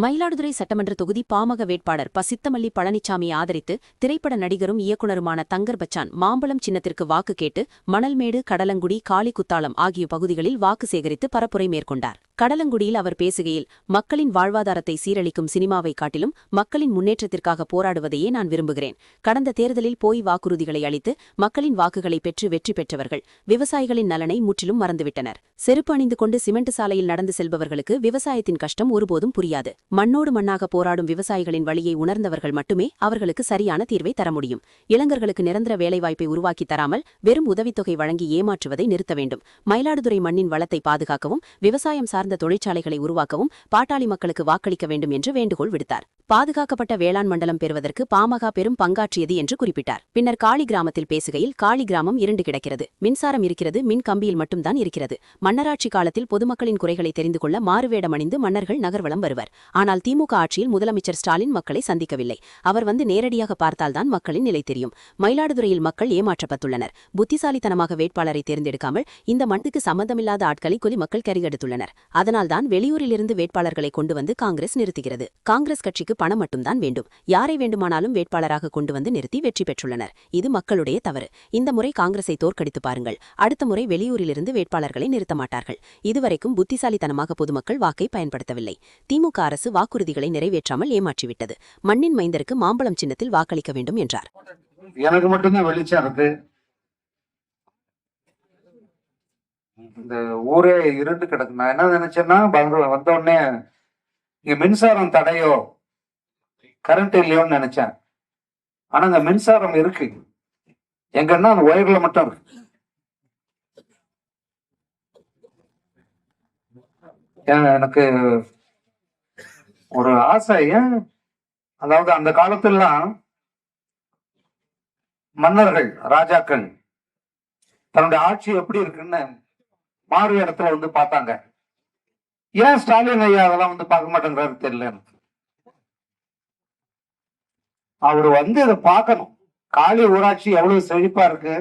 மயிலாடுதுறை சட்டமன்ற தொகுதி பாமக வேட்பாளர் சித்தமல்லி பழனிசாமியை ஆதரித்து திரைப்பட நடிகரும் இயக்குநருமான தங்கர் பச்சான் மாம்பழம் சின்னத்திற்கு வாக்கு கேட்டு மணல்மேடு கடலங்குடி காளிக்குத்தாலம் ஆகிய பகுதிகளில் வாக்கு சேகரித்து பரப்புரை மேற்கொண்டார். கடலங்குடியில் அவர் பேசுகையில், மக்களின் வாழ்வாதாரத்தை சீரழிக்கும் சினிமாவை காட்டிலும் மக்களின் முன்னேற்றத்திற்காக போராடுவதையே நான் விரும்புகிறேன். கடந்த தேர்தலில் போய் வாக்குறுதிகளை அளித்து மக்களின் வாக்குகளை பெற்று வெற்றி பெற்றவர்கள் விவசாயிகளின் நலனை முற்றிலும் மறந்துவிட்டனர். செருப்பு அணிந்து கொண்டு சிமெண்ட் சாலையில் நடந்து செல்பவர்களுக்கு விவசாயத்தின் கஷ்டம் ஒருபோதும் புரியாது. மண்ணோடு மண்ணாக போராடும் விவசாயிகளின் வழியை உணர்ந்தவர்கள் மட்டுமே அவர்களுக்கு சரியான தீர்வை தர முடியும். இளைஞர்களுக்கு நிரந்தர வேலைவாய்ப்பை உருவாக்கி தராமல் வெறும் உதவித்தொகை வழங்கி ஏமாற்றுவதை நிறுத்த வேண்டும். மயிலாடுதுறை மண்ணின் வளத்தை பாதுகாக்கவும் விவசாயம் சார்ந்த தொழிற்சாலைகளை உருவாக்கவும் பாட்டாளி மக்களுக்கு வாக்களிக்க வேண்டும் என்று வேண்டுகோள் விடுத்தார். பாதுகாக்கப்பட்ட வேளாண் மண்டலம் பெறுவதற்கு பாமக பெரும் பங்காற்றியது என்று குறிப்பிட்டார். பின்னர் காளி கிராமத்தில் பேசுகையில், காளி கிராமம் இருண்டு கிடக்கிறது, மின்சாரம் இருக்கிறது, மின் கம்பியில் மட்டும்தான் இருக்கிறது. மன்னராட்சி காலத்தில் பொதுமக்களின் குறைகளை தெரிந்து கொள்ள மாறுவேடம் அணிந்து மன்னர்கள் நகர்வலம் வருவர். ஆனால் திமுக ஆட்சியில் முதலமைச்சர் ஸ்டாலின் மக்களை சந்திக்கவில்லை. அவர் வந்து நேரடியாக பார்த்தால்தான் மக்களின் நிலை தெரியும். மயிலாடுதுறையில் மக்கள் ஏமாற்றப்பட்டுள்ளனர். புத்திசாலித்தனமாக வேட்பாளரை தேர்ந்தெடுக்காமல் இந்த மண்ணுக்கு சம்பந்தமில்லாத ஆட்களை கொலி மக்கள் கரிகெடுத்துள்ளனர். அதனால்தான் வெளியூரிலிருந்து வேட்பாளர்களை கொண்டு வந்து காங்கிரஸ் நிறுத்துகிறது. காங்கிரஸ் கட்சிக்கு பணம் மட்டும்தான் வேண்டும். யாரை வேண்டுமானாலும் வேட்பாளராக கொண்டு வந்து நிறுத்தி வெற்றி பெற்றுள்ளனர். இது மக்களுடைய தவறு. இந்த முறை காங்கிரஸை தோற்கடித்து பாருங்கள். அடுத்த முறை வெளியூரிலிருந்து வேட்பாளர்களை நிறுத்த மாட்டார்கள். இதுவரைக்கும் புத்திசாலித்தனமாக பொதுமக்கள் வாக்கை பயன்படுத்தவில்லை. திமுக அரசு வாக்குறுதிகளை நிறைவேற்றாமல் ஏமாற்றிவிட்டது. மண்ணின் மைந்தருக்கு மாம்பழம் சின்னத்தில் வாக்களிக்க வேண்டும் என்றார். எனக்கு மட்டும்தான் வெளிச்சம் இருக்கு. இந்த ஊரே இருண்டு கிடக்கு. நான் என்ன நினைச்சேன்னா, வந்த உடனே இங்க மின்சாரம் தடையோ கரண்ட் இல்லையோன்னு நினைச்சேன். ஆனா அங்க மின்சாரம் இருக்கு. எங்கன்னா அந்த ஒயர்ல மட்டும் இருக்கு. எனக்கு ஒரு ஆசை. அதாவது அந்த காலத்திலாம் மன்னர்கள், ராஜாக்கள் தன்னுடைய ஆட்சி எப்படி இருக்குன்னு மாறு இடத்துல வந்து பார்த்தாங்க. ஏன் ஸ்டாலின் ஐயா அதெல்லாம் வந்து பார்க்க மாட்டேங்கிறாரு தெரியல. அவரு வந்து இதை பார்க்கணும். காளி ஊராட்சி எவ்வளவு செழிப்பா இருக்கு,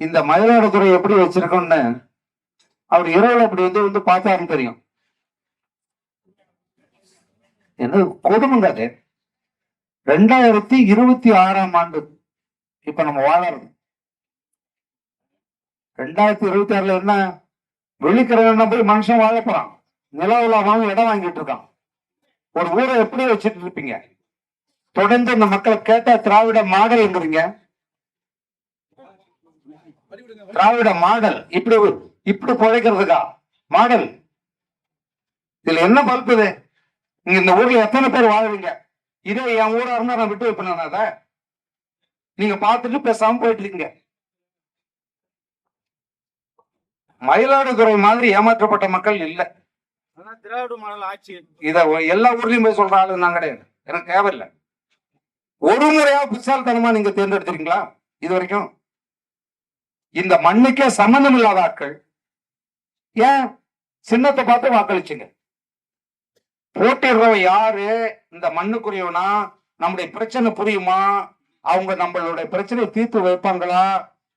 இந்த மயிலாடுதுறை எப்படி வச்சிருக்கோம்னு அவர் இரவுல அப்படி வந்து பார்த்தாருன்னு தெரியும். என்ன கொடுமைங்க அது. 2026ஆம் ஆண்டு இப்ப நம்ம வாழறோம். 2026ல என்ன வெளிக்கிற போய் மனுஷன் வாழ போறான். நிலவுலாவும் இடம் வாங்கிட்டு இருக்கான். ஒரு ஊரை எப்படி வச்சுட்டு இருப்பீங்க? தொடர்ந்து இந்த மக்களை கேட்டா திராவிட மாடல் என்கிறீங்க. திராவிட மாடல் இப்படி இப்படி பிழைக்கிறதுக்கா மாடல்? இதுல என்ன பல்புது? நீங்க இந்த ஊர்ல எத்தனை பேர் வாழ்வீங்க? இதே என் ஊரா இருந்தா நான் விட்டு வைப்பேன். அத நீங்க பார்த்துட்டு பேசாம போயிட்டு இருக்கீங்க. மயிலாடுதுறை மாதிரி ஏமாற்றப்பட்ட மக்கள் இல்ல. திராவிட மாடல் ஆட்சி இத எல்லா ஊர்லயும் போய் சொல்ற ஆளு நான் கிடையாது. எனக்கு தேவையில்லை. ஒரு முறையா புத்தால்தனமா நீங்க தேர்ந்தெடுத்துறீங்களா? இது வரைக்கும் இந்த மண்ணுக்கே சம்பந்தம் இல்லாத ஆட்கள் ஏன் சின்னத்தை பார்த்து வாக்களிச்சுங்க? போட்டிடுறவ யாரு? இந்த மண்ணுக்குரியவனா? நம்முடைய பிரச்சனை புரியுமா? அவங்க நம்மளுடைய பிரச்சனையை தீர்த்து வைப்பாங்களா?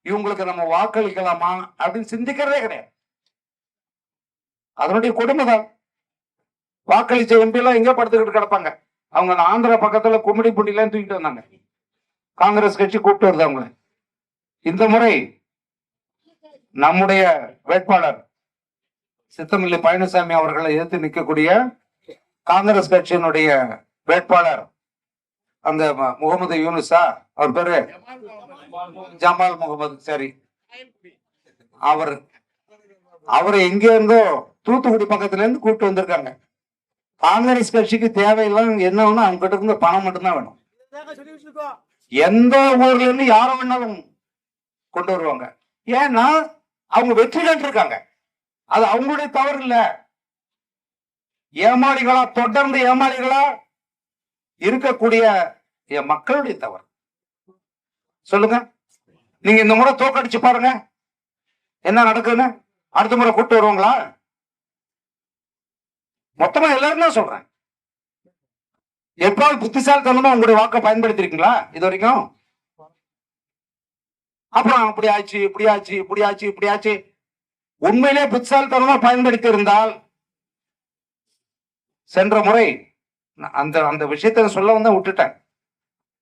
இவங்களுக்கு நம்ம வாக்களிக்கலாமா அப்படின்னு சிந்திக்கிறதே கிடையாது. அதனுடைய கொடுமைதான். வாக்களிச்ச எம்பி எல்லாம் எங்க படுத்துக்கிட்டு கிடப்பாங்க. அவங்க ஆந்திரா பக்கத்துல கும்மிடி புண்டிலாம் தூக்கிட்டு வந்தாங்க. காங்கிரஸ் கட்சி கூப்பிட்டு வருது அவங்களை. இந்த முறை நம்முடைய வேட்பாளர் சித்தமல்லி பழனிசாமி அவர்களை எதிர்த்து நிற்கக்கூடிய காங்கிரஸ் கட்சியினுடைய வேட்பாளர் அந்த முகமது யூனுஸா, அவர் பேரு ஜமால் முகமது, சரி, அவரு எங்க இருந்தோ தூத்துக்குடி பக்கத்துல இருந்து கூப்பிட்டு வந்திருக்காங்க. காங்கிரஸ் கட்சிக்கு தேவையெல்லாம் என்ன வேணும்? அவங்க கிட்ட இருந்து பணம் மட்டும்தான் வேணும். எந்த ஊர்ல இருந்து யார வேணாலும் கொண்டு வருவாங்க. ஏன்னா அவங்க வெற்றி கண்டு இருக்காங்க. அது அவங்களுடைய தவறு இல்ல. ஏமாளிகளா, தொடர்ந்து ஏமாளிகளா இருக்கக்கூடிய மக்களுடைய தவறு. சொல்லுங்க, நீங்க இந்த முறை தோக்கடிச்சு பாருங்க என்ன நடக்குதுன்னு. அடுத்த முறை கூட்டு வருவாங்களா? மொத்தமா எல்லாரும் தான் சொல்றேன். எப்பாவது புத்திசாலித்தனமா உங்களுடைய வாக்கை பயன்படுத்திருக்கீங்களா இது வரைக்கும்? அப்புறம் அப்படி ஆச்சு, இப்படி ஆச்சு, இப்படி ஆச்சு, இப்படி ஆச்சு. உண்மையிலே புத்திசாலித்தனமா பயன்படுத்தி இருந்தால் சென்ற முறை அந்த அந்த விஷயத்த சொல்ல வந்து விட்டுட்டேன்.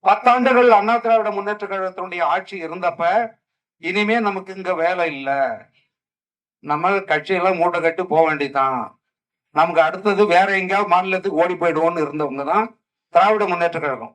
10 ஆண்டுகள் அண்ணா திராவிட முன்னேற்ற கழகத்தினுடைய ஆட்சி இருந்தப்ப இனிமே நமக்கு இங்க வேலை இல்லை, நம்ம கட்சியெல்லாம் மூட்டை கட்டி போக வேண்டியதுதான், நமக்கு அடுத்தது வேற எங்கேயாவது மாநிலத்துக்கு ஓடி போயிடுவோம்னு இருந்தவங்க தான் திராவிட முன்னேற்ற கழகம்.